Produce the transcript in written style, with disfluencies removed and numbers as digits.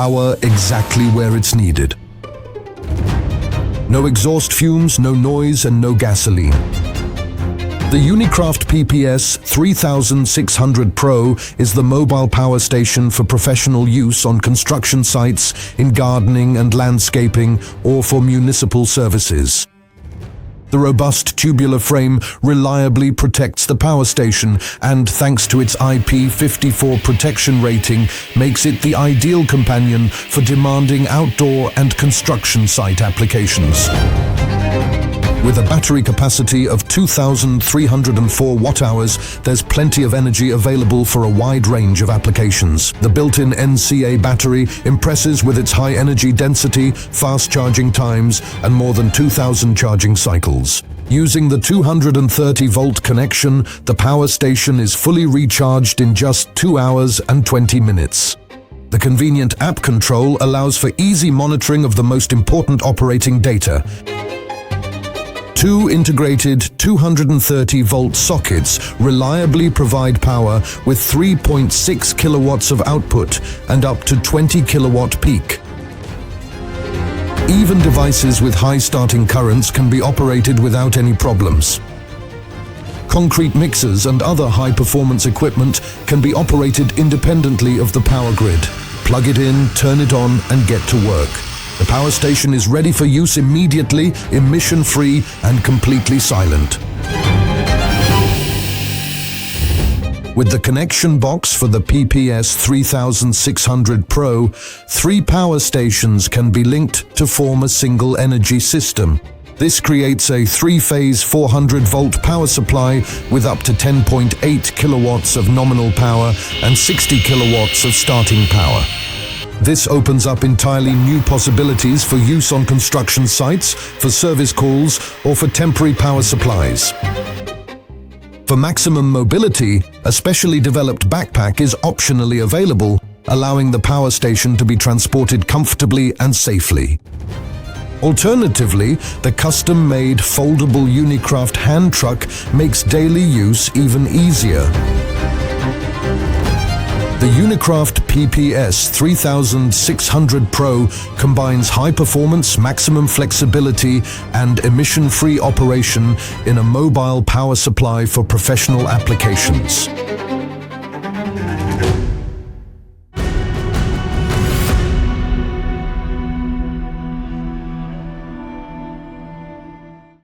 power exactly where it's needed. No exhaust fumes, no noise, and no gasoline. The Unicraft PPS 3600 Pro is the mobile power station for professional use on construction sites, in gardening and landscaping, or for municipal services. The robust tubular frame reliably protects the power station and, thanks to its IP54 protection rating, makes it the ideal companion for demanding outdoor and construction site applications. With a battery capacity of 2,304 watt-hours, there's plenty of energy available for a wide range of applications. The built-in NCA battery impresses with its high energy density, fast charging times, and more than 2,000 charging cycles. Using the 230-volt connection, the power station is fully recharged in just 2 hours and 20 minutes. The convenient app control allows for easy monitoring of the most important operating data. Two integrated 230-volt sockets reliably provide power with 3.6 kilowatts of output and up to 20 kilowatt peak. Even devices with high starting currents can be operated without any problems. Concrete mixers and other high-performance equipment can be operated independently of the power grid. Plug it in, turn it on, and get to work. The power station is ready for use immediately, emission-free, and completely silent. With the connection box for the PPS 3600 Pro, 3 power stations can be linked to form a single energy system. This creates a 3-phase 400-volt power supply with up to 10.8 kilowatts of nominal power and 60 kilowatts of starting power. This opens up entirely new possibilities for use on construction sites, for service calls, or for temporary power supplies. For maximum mobility, a specially developed backpack is optionally available, allowing the power station to be transported comfortably and safely. Alternatively, the custom-made foldable Unicraft hand truck makes daily use even easier. The Unicraft PPS 3600 Pro combines high performance, maximum flexibility, and emission-free operation in a mobile power supply for professional applications.